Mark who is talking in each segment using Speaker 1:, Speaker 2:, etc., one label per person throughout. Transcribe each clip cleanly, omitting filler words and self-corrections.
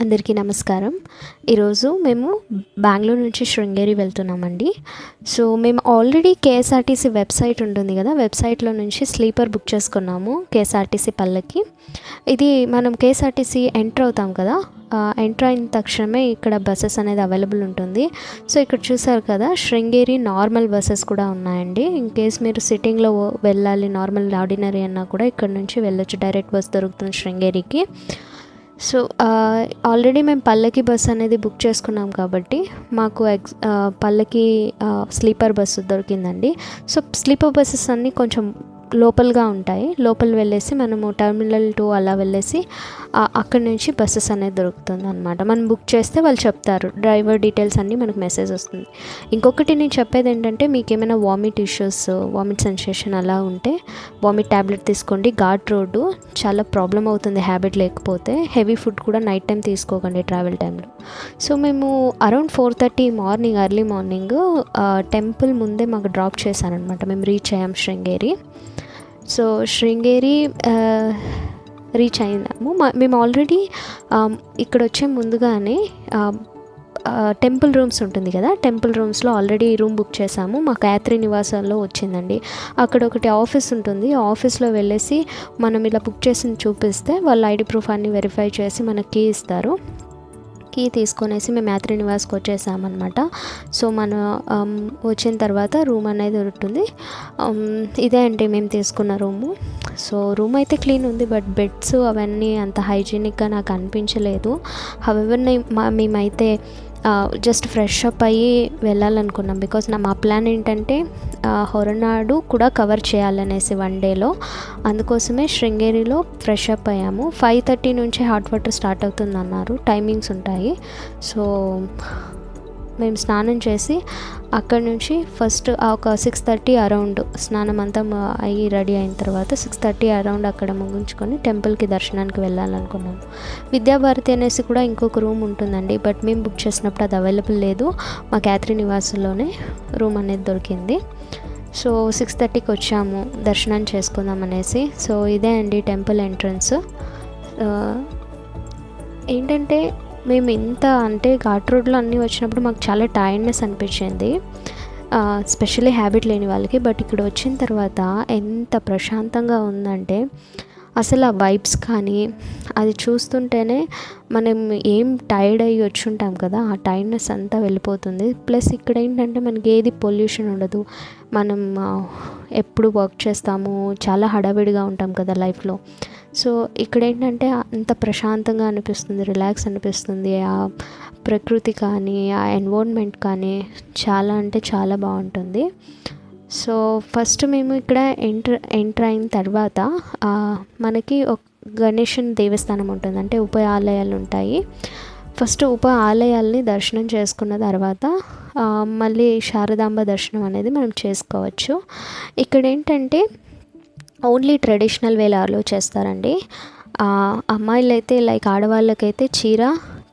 Speaker 1: అందరికీ నమస్కారం. ఈరోజు మేము బెంగుళూరు నుంచి శృంగేరి వెళ్తున్నామండి. సో మేము ఆల్రెడీ కేఎస్ఆర్టీసీ వెబ్సైట్ ఉంటుంది కదా, వెబ్సైట్లో నుంచి స్లీపర్ బుక్ చేసుకున్నాము కేఎస్ఆర్టీసీ పల్లకి. ఇది మనం కేఎస్ఆర్టీసీ ఎంటర్ అవుతాం కదా, ఎంటర్ అయిన తక్షణమే ఇక్కడ బస్సెస్ అనేది అవైలబుల్ ఉంటుంది. సో ఇక్కడ చూసారు కదా, శృంగేరి నార్మల్ బస్సెస్ కూడా ఉన్నాయండి. ఇన్ కేస్ మీరు సిట్టింగ్లో వెళ్ళాలి, నార్మల్ ఆర్డినరీ అన్నా కూడా ఇక్కడ నుంచి వెళ్ళొచ్చు. డైరెక్ట్ బస్ దొరుకుతుంది శృంగేరికి. సో ఆల్రెడీ మేము పల్లకి బస్ అనేది బుక్ చేసుకున్నాం కాబట్టి మాకు పల్లకి స్లీపర్ బస్సు దొరికిందండి. సో స్లీపర్ బస్సెస్ అన్నీ కొంచెం లోపలగా ఉంటాయి. లోపల వెళ్ళేసి మనము టెర్మినల్ 2 అలా వెళ్ళేసి అక్కడి నుంచి బస్సెస్ అనేది దొరుకుతుంది అనమాట. మనం బుక్ చేస్తే వాళ్ళు చెప్తారు, డ్రైవర్ డీటెయిల్స్ అన్నీ మనకు మెసేజ్ వస్తుంది. ఇంకొకటి నేను చెప్పేది ఏంటంటే, మీకు ఏమైనా వామిట్ ఇష్యూస్, వామిట్ సెన్సేషన్ అలా ఉంటే వామిట్ ట్యాబ్లెట్ తీసుకోండి. ఘాట్ రోడ్డు చాలా ప్రాబ్లం అవుతుంది హ్యాబిట్ లేకపోతే. హెవీ ఫుడ్ కూడా నైట్ టైం తీసుకోకండి ట్రావెల్ టైంలో. సో మేము around 4:30 morning, early morning temple ముందే మాకు డ్రాప్ చేశారనమాట. మేము రీచ్ అయ్యాం శృంగేరి. సో శృంగేరి రీచ్ అయినాము. మేము ఆల్రెడీ ఇక్కడ వచ్చే ముందుగానే టెంపుల్ రూమ్స్ ఉంటుంది కదా, టెంపుల్ రూమ్స్లో ఆల్రెడీ రూమ్ బుక్ చేసాము. మా గాయత్రి నివాసాల్లో వచ్చిందండి. అక్కడ ఒకటి ఆఫీస్ ఉంటుంది. ఆఫీస్లో వెళ్ళేసి మనం ఇలా బుక్ చేసి చూపిస్తే వాళ్ళు ఐడి ప్రూఫ్ అన్నీ వెరిఫై చేసి మనకి కీ ఇస్తారు. కీ తీసుకొనేసి మేము యాత్రి నివాస్కి వచ్చేసామన్నమాట. సో మన వచ్చిన తర్వాత రూమ్ అనేది ఉంటుంది. ఇదే అంటే మేము తీసుకున్న రూము. సో రూమ్ అయితే క్లీన్ ఉంది, బట్ బెడ్స్ అవన్నీ అంత హైజీనిక్గా నాకు అనిపించలేదు. హవెవర్ మేమైతే జస్ట్ ఫ్రెష్ అప్ అయ్యి వెళ్ళాలనుకున్నాం. బికాజ్ మా ప్లాన్ ఏంటంటే హొరనాడు కూడా కవర్ చేయాలనేసి 1 డేలో. అందుకోసమే శృంగేరిలో ఫ్రెష్ అప్ అయ్యాము. 5:30 నుంచి హాట్ వాటర్ స్టార్ట్ అవుతుంది అన్నారు, టైమింగ్స్ ఉంటాయి. సో మేము స్నానం చేసి అక్కడి నుంచి ఫస్ట్ ఒక 6:30 అరౌండ్ స్నానం అంతా అయ్యి రెడీ అయిన తర్వాత 6:30 అరౌండ్ అక్కడ ముగించుకొని టెంపుల్కి దర్శనానికి వెళ్ళాలనుకున్నాము. విద్యాభారతి అనేసి కూడా ఇంకొక రూమ్ ఉంటుందండి, బట్ మేము బుక్ చేసినప్పుడు అది అవైలబుల్ లేదు. మా గాయత్రి నివాసంలోనే రూమ్ అనేది దొరికింది. సో 6:30కి వచ్చాము దర్శనం చేసుకుందాం అనేసి. సో ఇదే అండి టెంపుల్ ఎంట్రన్స్. ఏంటంటే మేము ఇంత అంటే ఘాట్ రోడ్లో అన్నీ వచ్చినప్పుడు మాకు చాలా టైర్డ్నెస్ అనిపించింది, స్పెషల్లీ హ్యాబిట్ లేని వాళ్ళకి. బట్ ఇక్కడ వచ్చిన తర్వాత ఎంత ప్రశాంతంగా ఉందంటే, అసలు ఆ వైబ్స్ కానీ అది చూస్తుంటేనే మనం ఏం టైర్డ్ అయ్యి వచ్చి ఉంటాం కదా, ఆ టైర్డ్నెస్ అంతా వెళ్ళిపోతుంది. ప్లస్ ఇక్కడ ఏంటంటే మనకి ఏది పొల్యూషన్ ఉండదు. మనం ఎప్పుడు వర్క్ చేస్తాము, చాలా హడావిడిగా ఉంటాం కదా లైఫ్లో. సో ఇక్కడ ఏంటంటే అంత ప్రశాంతంగా అనిపిస్తుంది, రిలాక్స్ అనిపిస్తుంది. ఆ ప్రకృతి కానీ ఆ ఎన్విరాన్మెంట్ కానీ చాలా అంటే చాలా బాగుంటుంది. సో ఫస్ట్ మేము ఇక్కడ ఎంటర్ అయిన తర్వాత మనకి ఒక గణేశన్ దేవస్థానం ఉంటుంది, అంటే ఆలయాలు ఉంటాయి. ఫస్ట్ ఆలయాల్ని దర్శనం చేసుకున్న తర్వాత మళ్ళీ శారదాంబ దర్శనం అనేది మనం చేసుకోవచ్చు. ఇక్కడ ఏంటంటే ఓన్లీ ట్రెడిషనల్ వేలో అలో చేస్తారండి. అమ్మాయిలు అయితే లైక్ ఆడవాళ్ళకైతే చీర,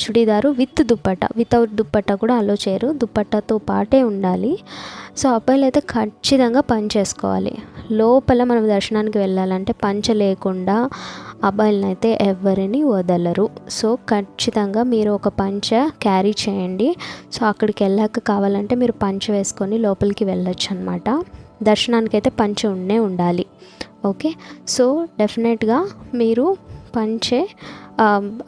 Speaker 1: చుడీదారు విత్ దుప్పట్ట, వితౌట్ దుప్పట్ట కూడా అలో చేయరు, దుప్పట్టతో పాటే ఉండాలి. సో అబ్బాయిలు అయితే ఖచ్చితంగా పంచ చేసుకోవాలి. లోపల మనం దర్శనానికి వెళ్ళాలంటే పంచ లేకుండా అబ్బాయిలను అయితే ఎవరిని వదలరు. సో ఖచ్చితంగా మీరు ఒక పంచ క్యారీ చేయండి. సో అక్కడికి వెళ్ళాక కావాలంటే మీరు పంచ వేసుకొని లోపలికి వెళ్ళొచ్చు అనమాట. దర్శనానికి అయితే పంచ ఉండాలి. ఓకే, సో డెఫినెట్గా మీరు పంచే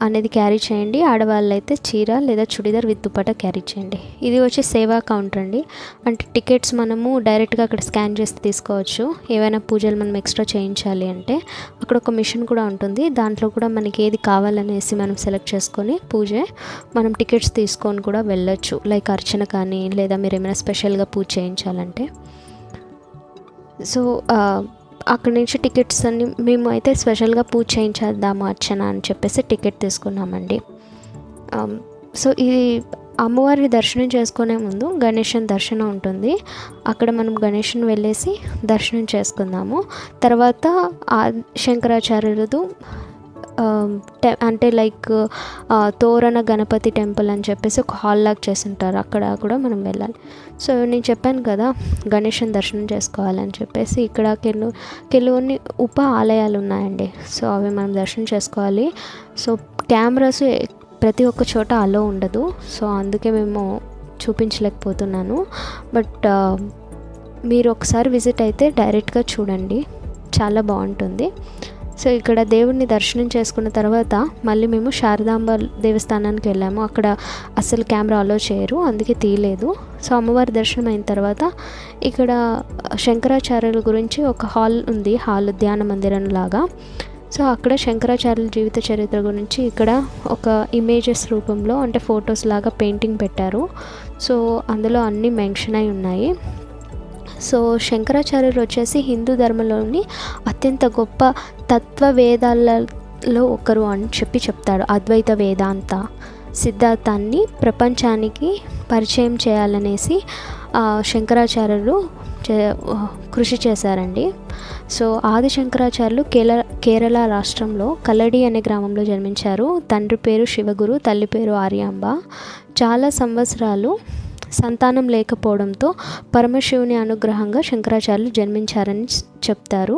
Speaker 1: అనేది క్యారీ చేయండి. ఆడవాళ్ళు అయితే చీర లేదా చుడిదార్ విత్ దుపట్టా క్యారీ చేయండి. ఇది వచ్చి సేవా కౌంటర్ అండి, అంటే టికెట్స్ మనము డైరెక్ట్గా అక్కడ స్కాన్ చేసి తీసుకోవచ్చు. ఏవైనా పూజలు మనం ఎక్స్ట్రా చేయించాలి అంటే అక్కడ ఒక మిషన్ కూడా ఉంటుంది, దాంట్లో కూడా మనకి ఏది కావాలనేసి మనం సెలెక్ట్ చేసుకొని మనం టికెట్స్ తీసుకొని కూడా వెళ్ళొచ్చు. లైక్ అర్చన కానీ, లేదా మీరు ఏమైనా స్పెషల్గా పూజ చేయించాలంటే. సో అక్కడి నుంచి టికెట్స్ అన్ని మేము అయితే స్పెషల్గా పూజ చేయించేద్దాము అర్చన అని చెప్పేసి టికెట్ తీసుకున్నామండి. సో ఇది అమ్మవారి దర్శనం చేసుకునే ముందు గణేశన్ దర్శనం ఉంటుంది. అక్కడ మనం గణేశన్ వెళ్ళేసి దర్శనం చేసుకుందాము. తర్వాత శంకరాచార్యులదు అంటే లైక్ తోరణ గణపతి టెంపుల్ అని చెప్పేసి ఒక హాల్ లాగా చేసి ఉంటారు, అక్కడ కూడా మనం వెళ్ళాలి. సో నేను చెప్పాను కదా గణేశన్ దర్శనం చేసుకోవాలని చెప్పేసి, ఇక్కడ కొన్ని ఆలయాలు ఉన్నాయండి. సో అవి మనం దర్శనం చేసుకోవాలి. సో కెమెరాస్ ప్రతి ఒక్క చోట అలో ఉండదు. సో అందుకే మేము చూపించలేకపోతున్నాను. బట్ మీరు ఒకసారి విజిట్ అయితే డైరెక్ట్గా చూడండి, చాలా బాగుంటుంది. సో ఇక్కడ దేవుడిని దర్శనం చేసుకున్న తర్వాత మళ్ళీ మేము శారదాంబ దేవస్థానానికి వెళ్ళాము. అక్కడ అసలు కెమెరా అలో చేయరు, అందుకే తీయలేదు. సో అమ్మవారి దర్శనం అయిన తర్వాత ఇక్కడ శంకరాచార్యుల గురించి ఒక హాల్ ఉంది, హాల్ ధ్యాన మందిరం లాగా. సో అక్కడ శంకరాచార్యుల జీవిత చరిత్ర గురించి ఇక్కడ ఒక ఇమేజెస్ రూపంలో, అంటే ఫొటోస్ లాగా పెయింటింగ్ పెట్టారు. సో అందులో అన్నీ మెన్షన్ అయి ఉన్నాయి. సో శంకరాచార్యులు వచ్చేసి హిందూ ధర్మంలోని అత్యంత గొప్ప తత్వవేదాలలో ఒకరు అని చెప్తాడు. అద్వైత వేదాంత సిద్ధాంతాన్ని ప్రపంచానికి పరిచయం చేయాలనేసి శంకరాచార్యులు కృషి చేశారండి. సో ఆది శంకరాచార్యులు కేరళ రాష్ట్రంలో కల్లడి అనే గ్రామంలో జన్మించారు. తండ్రి పేరు శివగురు, తల్లి పేరు ఆర్యాంబ. చాలా సంవత్సరాలు సంతానం లేకపోవడంతో పరమశివుని అనుగ్రహంగా శంకరాచార్యులు జన్మించారని చెప్తారు.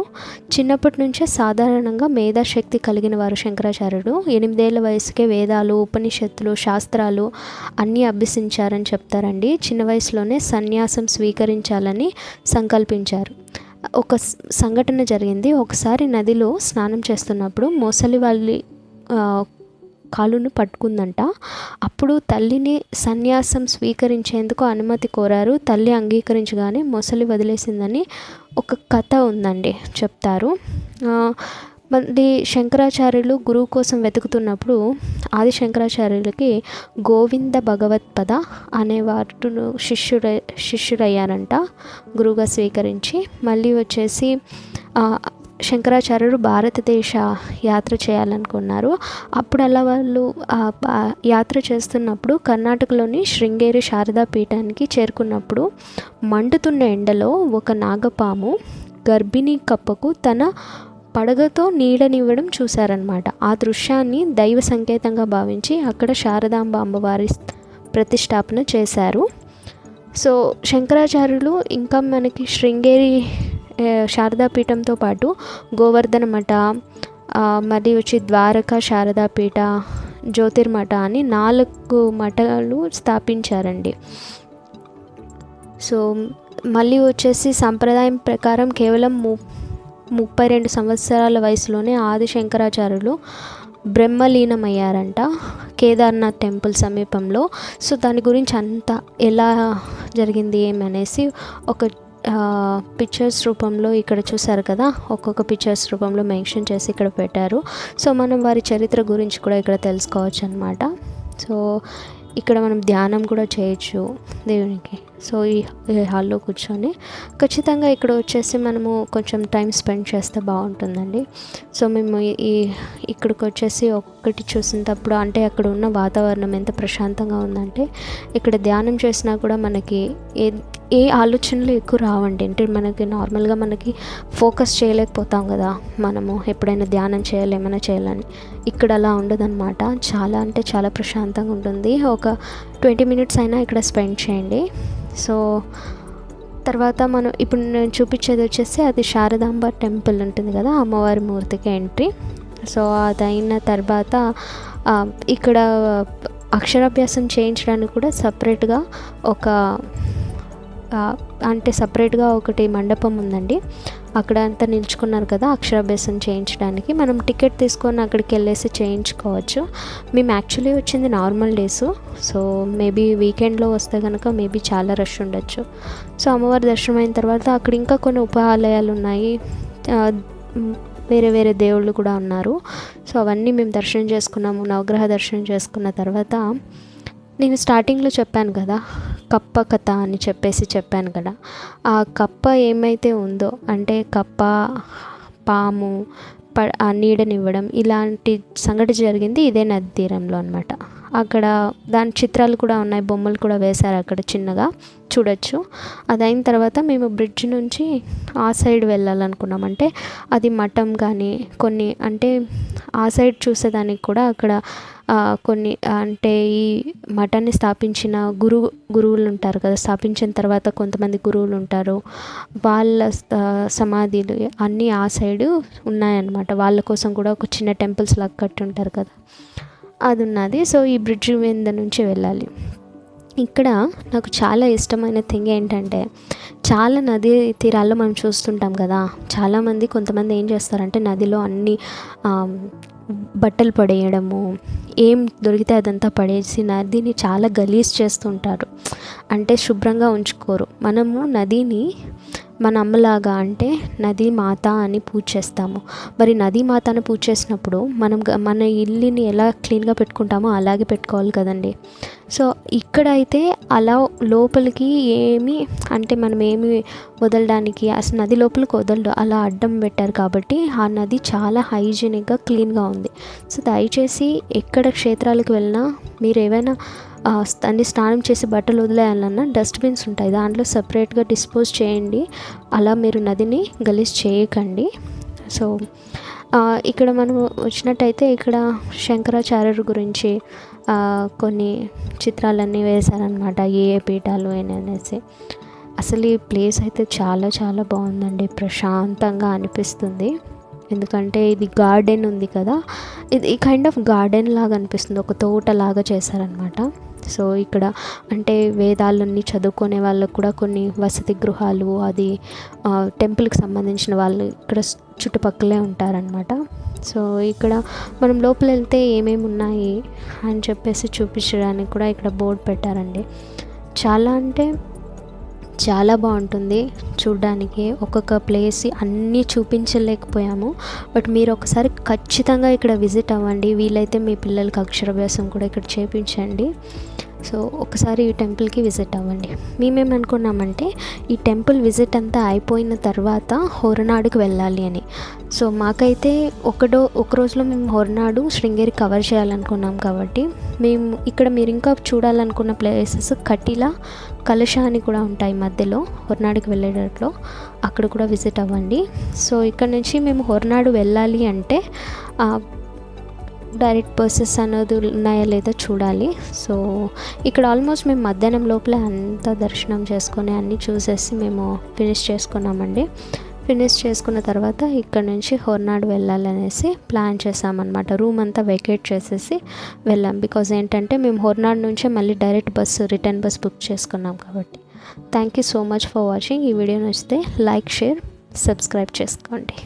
Speaker 1: చిన్నప్పటి నుంచే సాధారణంగా మేధాశక్తి కలిగిన వారు శంకరాచార్యుడు. 8 ఏళ్ల వయసుకే వేదాలు, ఉపనిషత్తులు, శాస్త్రాలు అన్నీ అభ్యసించారని చెప్తారండి. చిన్న వయసులోనే సన్యాసం స్వీకరించాలని సంకల్పించారు. ఒక సంఘటన జరిగింది. ఒకసారి నదిలో స్నానం చేస్తున్నప్పుడు మొసలి వాళ్ళ కాలును పట్టుకుందంట. అప్పుడు తల్లిని సన్యాసం స్వీకరించేందుకు అనుమతి కోరారు. తల్లి అంగీకరించగానే మొసలి వదిలేసిందని ఒక కథ ఉందండి, చెప్తారు. మళ్ళీ శంకరాచార్యులు గురువు కోసం వెతుకుతున్నప్పుడు ఆది శంకరాచార్యులకి గోవింద భగవత్పద అనేవారు శిష్యుడయ్యారంట, గురువుగా స్వీకరించి. మళ్ళీ వచ్చేసి శంకరాచార్యులు భారతదేశ యాత్ర చేయాలనుకున్నారు. అప్పుడు అలా వాళ్ళు యాత్ర చేస్తున్నప్పుడు కర్ణాటకలోని శృంగేరి శారదా పీఠానికి చేరుకున్నప్పుడు మండుతున్న ఎండలో ఒక నాగపాము గర్భిణీ కప్పకు తన పడగతో నీడనివ్వడం చూశారనమాట. ఆ దృశ్యాన్ని దైవ సంకేతంగా భావించి అక్కడ శారదాంబ అమ్మవారి ప్రతిష్టాపన చేశారు. సో శంకరాచార్యులు ఇంకా మనకి శృంగేరి శారదాపీఠంతో పాటు గోవర్ధన మఠ, మరి వచ్చి ద్వారకా శారదాపీఠ, జ్యోతిర్మఠ అని 4 మఠాలు స్థాపించారండి. సో మళ్ళీ వచ్చేసి సంప్రదాయం ప్రకారం కేవలం 32 సంవత్సరాల వయసులోనే ఆది శంకరాచార్యులు బ్రహ్మలీనమయ్యారంట కేదార్నాథ్ టెంపుల్ సమీపంలో. సో దాని గురించి అంతా ఎలా జరిగింది ఏమనేసి ఒక పిక్చర్స్ రూపంలో ఇక్కడ చూసారు కదా, ఒక్కొక్క పిక్చర్స్ రూపంలో మెన్షన్ చేసి ఇక్కడ పెట్టారు. సో మనం వారి చరిత్ర గురించి కూడా ఇక్కడ తెలుసుకోవచ్చు అనమాట. సో ఇక్కడ మనం ధ్యానం కూడా చేయొచ్చు దేవునికి. సో ఈ హాల్లో కూర్చొని ఖచ్చితంగా ఇక్కడ వచ్చేసి మనము కొంచెం టైం స్పెండ్ చేస్తే బాగుంటుందండి. సో మేము ఇక్కడికి వచ్చేసి ఒక్కటి చూసినప్పుడు, అంటే అక్కడ ఉన్న వాతావరణం ఎంత ప్రశాంతంగా ఉందంటే ఇక్కడ ధ్యానం చేసినా కూడా మనకి ఏ ఆలోచనలు ఎక్కువ రావండి. అంటే మనకి నార్మల్గా మనకి ఫోకస్ చేయలేకపోతాం కదా మనము, ఎప్పుడైనా ధ్యానం చేయాలి ఏమైనా చేయాలని. ఇక్కడ అలా ఉండదన్నమాట. చాలా అంటే చాలా ప్రశాంతంగా ఉంటుంది. ఒక 20 మినిట్స్ అయినా ఇక్కడ స్పెండ్ చేయండి. సో తర్వాత మనం ఇప్పుడు నేను చూపించేది వచ్చేసి అది శారదాంబ టెంపుల్ ఉంటుంది కదా, అమ్మవారి మూర్తికి ఎంట్రీ. సో అది అయిన తర్వాత ఇక్కడ అక్షరాభ్యాసం చేయించడానికి కూడా సపరేట్గా సపరేట్గా ఒకటి మండపం ఉందండి. అక్కడ అంతా నిల్చుకున్నారు కదా అక్షరాభ్యాసం చేయించడానికి. మనం టికెట్ తీసుకొని అక్కడికి వెళ్ళేసి చేయించుకోవచ్చు. మేము యాక్చువల్లీ వచ్చింది నార్మల్ డేస్. సో మేబీ వీకెండ్లో వస్తే కనుక మేబీ చాలా రష్ ఉండొచ్చు. సో అమ్మవారి దర్శనం అయిన తర్వాత అక్కడ ఇంకా కొన్ని ఉపాలయాలు ఉన్నాయి, వేరే వేరే దేవుళ్ళు కూడా ఉన్నారు. సో అవన్నీ మేము దర్శనం చేసుకున్నాము. నవగ్రహ దర్శనం చేసుకున్న తర్వాత నేను స్టార్టింగ్లో చెప్పాను కదా కప్ప కథ అని చెప్పాను కదా, ఆ కప్ప ఏమైతే ఉందో, అంటే కప్ప పాము నీడనివ్వడం ఇలాంటి సంఘటన జరిగింది ఇదే నది తీరంలో అనమాట. అక్కడ దాని చిత్రాలు కూడా ఉన్నాయి, బొమ్మలు కూడా వేశారు అక్కడ చిన్నగా చూడొచ్చు. అది అయిన తర్వాత మేము బ్రిడ్జ్ నుంచి ఆ సైడ్ వెళ్ళాలనుకున్నాం. అంటే అది మఠం కానీ కొన్ని, అంటే ఆ సైడ్ చూసేదానికి కూడా అక్కడ కొన్ని, అంటే ఈ మఠాన్ని స్థాపించిన గురువులు ఉంటారు కదా, స్థాపించిన తర్వాత కొంతమంది గురువులు ఉంటారు, వాళ్ళ సమాధులు అన్నీ ఆ సైడు ఉన్నాయన్నమాట. వాళ్ళ కోసం కూడా ఒక చిన్న టెంపుల్స్ లాగా కట్టి ఉంటారు కదా, అది ఉన్నది. సో ఈ బ్రిడ్జ్ మీద నుంచి వెళ్ళాలి. ఇక్కడ నాకు చాలా ఇష్టమైన థింగ్ ఏంటంటే, చాలా నదీ తీరాల్లో మనం చూస్తుంటాం కదా, చాలామంది కొంతమంది ఏం చేస్తారంటే నదిలో అన్ని బట్టలు పడేయడము, ఏం దొరికితే అదంతా పడేసి నదిని చాలా గలీజ్ చేస్తుంటారు, అంటే శుభ్రంగా ఉంచుకోరు. మనము నదిని మన అమ్మలాగా, అంటే నదీ మాత అని పూజ చేస్తాము. మరి నదీ మాతను పూజ చేసినప్పుడు మనం మన ఇల్లుని ఎలా క్లీన్గా పెట్టుకుంటామో అలాగే పెట్టుకోవాలి కదండి. సో ఇక్కడైతే అలా లోపలికి ఏమి, అంటే మనం ఏమి వదలడానికి అసలు నది లోపలికి వదలడు, అలా అడ్డం పెట్టారు కాబట్టి ఆ నది చాలా హైజీనిక్గా క్లీన్గా ఉంది. సో దయచేసి ఎక్కడ క్షేత్రాలకు వెళ్ళినా మీరు ఏవైనా అన్ని స్నానం చేసి బట్టలు వదిలేయాలన్నా డస్ట్బిన్స్ ఉంటాయి, దాంట్లో సపరేట్గా డిస్పోజ్ చేయండి. అలా మీరు నదిని గలీజ్ చేయకండి. సో ఇక్కడ మనం వచ్చినట్టయితే ఇక్కడ శంకరాచార్యుల గురించి కొన్ని చిత్రాలన్నీ వేశారనమాట, ఏ పీఠాలు అనేసి. అసలు ఈ ప్లేస్ అయితే చాలా చాలా బాగుందండి, ప్రశాంతంగా అనిపిస్తుంది. ఎందుకంటే ఇది గార్డెన్ ఉంది కదా, ఇది కైండ్ ఆఫ్ గార్డెన్ లాగా అనిపిస్తుంది, ఒక తోట లాగా చేశారనమాట. సో ఇక్కడ అంటే వేదాలన్నీ చదువుకునే వాళ్ళకు కూడా కొన్ని వసతి గృహాలు, అది టెంపుల్కి సంబంధించిన వాళ్ళు ఇక్కడ చుట్టుపక్కలే ఉంటారనమాట. సో ఇక్కడ మనం లోపల వెళ్తే ఏమేమి ఉన్నాయి అని చెప్పేసి చూపించడానికి కూడా ఇక్కడ బోర్డు పెట్టారండి. చాలా అంటే చాలా బాగుంటుంది చూడడానికి. ఒక్కొక్క ప్లేస్ అన్నీ చూపించలేకపోయాము, బట్ మీరు ఒకసారి ఖచ్చితంగా ఇక్కడ విజిట్ అవ్వండి. వీలైతే మీ పిల్లలకి అక్షరాభ్యాసం కూడా ఇక్కడ చేయించండి. సో ఒకసారి ఈ టెంపుల్కి విజిట్ అవ్వండి. మేమేమనుకున్నామంటే ఈ టెంపుల్ విజిట్ అంతా అయిపోయిన తర్వాత హొరనాడుకి వెళ్ళాలి అని. సో మాకైతే ఒక రోజులో మేము హొరనాడు, శృంగేరి కవర్ చేయాలనుకున్నాం కాబట్టి మేము ఇక్కడ మీరు ఇంకా చూడాలనుకున్న ప్లేసెస్ కటిలా, కలశ అని కూడా ఉంటాయి మధ్యలో హొరనాడుకి వెళ్ళేటట్లో, అక్కడ కూడా విజిట్ అవ్వండి. సో ఇక్కడ నుంచి మేము హొరనాడు వెళ్ళాలి అంటే డైరెక్ట్ బస్సెస్ అనేది ఉన్నాయా లేదా చూడాలి. సో ఇక్కడ ఆల్మోస్ట్ మేము మధ్యాహ్నం లోపలే అంతా దర్శనం చేసుకొని అన్నీ చూసేసి మేము ఫినిష్ చేసుకున్నామండి. ఫినిష్ చేసుకున్న తర్వాత ఇక్కడ నుంచి హొరనాడు వెళ్ళాలనేసి ప్లాన్ చేసామన్నమాట. రూమ్ అంతా వెకేట్ చేసేసి వెళ్ళాం. బికాజ్ ఏంటంటే మేము హొరనాడు నుంచే మళ్ళీ direct bus, return bus book చేసుకున్నాం కాబట్టి. Thank you so much for watching. ఈ వీడియో నచ్చితే లైక్, షేర్, సబ్స్క్రైబ్ చేసుకోండి.